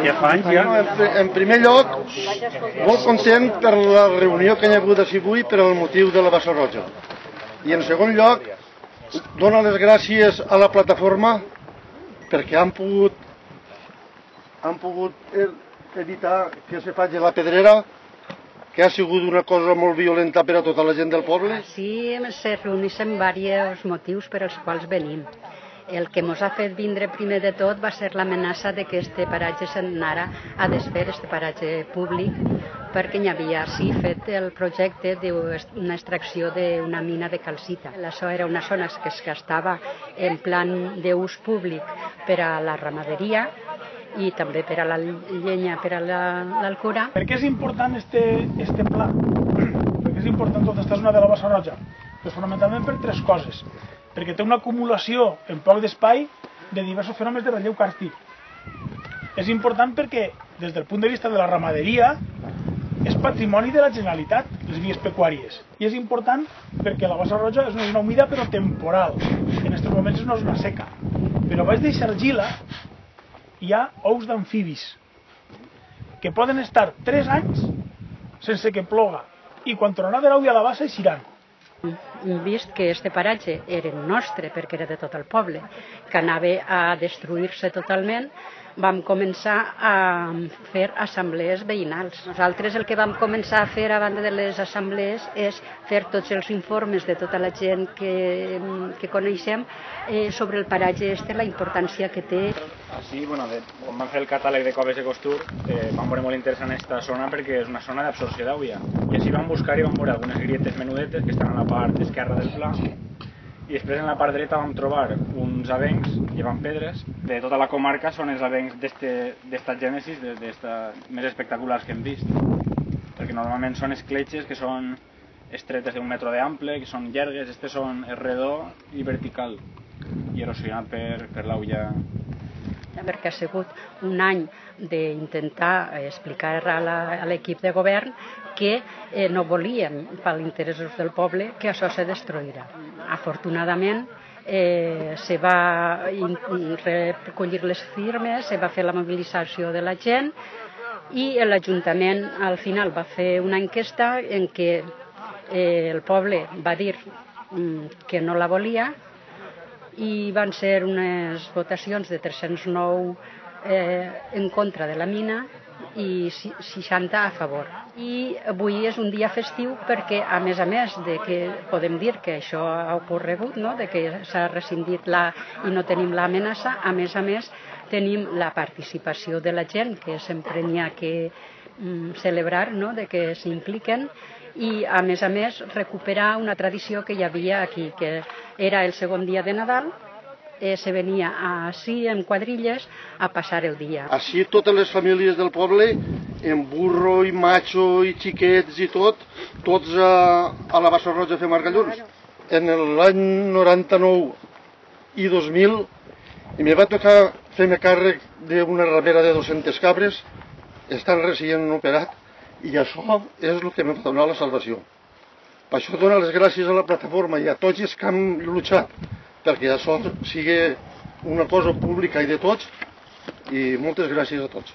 Ja fa anys ja. En primer lloc, molt content per la reunió que hi ha hagut així avui per al motiu de la Bassa Roja. I en segon lloc, dono les gràcies a la plataforma perquè han pogut evitar que se faci la pedrera, que ha sigut una cosa molt violenta per a tota la gent del poble. Sí, se reuneixen diversos motius per als quals venim. El que ens ha fet vindre primer de tot va ser l'amenaça de que este paratge s'anara a desfer, este paratge públic, perquè hi havia sí fet el projecte d'una extracció d'una mina de calcita. Això era una zona que es gastava en plan d'ús públic per a la ramaderia i també per a la llenya, per a l'alcura. Per què és important este pla? Per què és important tota aquesta zona de la Bassa Roja? Pues fonamentalment per tres coses. Perquè té una acumulació en poc d'espai de diversos fenòmens de relleu càrstic. És important perquè, des del punt de vista de la ramaderia, és patrimoni de la Generalitat, les vies pecuàries. I és important perquè la Bassa Roja és una zona humida però temporal. En aquests moments és una zona seca. Però baix de Xargila hi ha ous d'amfibis que poden estar 3 anys sense que ploga i quan tornarà de l'Audi a la bassa eixiran. Vist que este paratge era nostre perquè era de tot el poble, que anava a destruir-se totalment, vam començar a fer assemblees veïnals. Nosaltres el que vam començar a fer a banda de les assemblees és fer tots els informes de tota la gent que coneixem sobre el paratge la importància que té. Així, quan vam fer el catàleg de coves de costur, vam veure molt interessant aquesta zona perquè és una zona d'absorció d'aigua. I així vam buscar i vam veure algunes grietes menudetes que estan a la part esquerra del pla. I després en la part dreta vam trobar uns avencs, llevant pedres, de tota la comarca són els avencs d'esta gènesis, més espectaculars que hem vist. Perquè normalment són escletxes que són estretes d'un metre d'ample, que són llargues, aquestes són redó i vertical, i erosionat per l'aulla. Perquè ha sigut un any d'intentar explicar a l'equip de govern que no volíem, per interessos del poble, que això se destruirà. Afortunadament, se va recollir les firmes, se va fer la mobilització de la gent i l'Ajuntament al final va fer una enquesta en què el poble va dir que no la volia i van ser unes votacions de 309 en contra de la mina i 60 a favor. I avui és un dia festiu perquè, a més de que podem dir que això ha ocorregut, no? De que s'ha rescindit i no tenim l'amenaça, a més tenim la participació de la gent, que sempre n'hi ha que celebrar, no? De que s'impliquen, i a més recuperar una tradició que hi havia aquí, que era el segon dia de Nadal, se venia així en quadrilles a passar el dia. Així totes les famílies del poble, en burro i macho i xiquets i tots a la Bassa Roja a fer margallons. En l'any 99 i 2000 em va tocar fer-me càrrec d'una ramera de 200 cabres, estan recient operat, i això és el que m'ha donat la salvació. Per això dono les gràcies a la plataforma i a tots els que han lluitat perquè això sigui una cosa pública i de tots, i moltes gràcies a tots.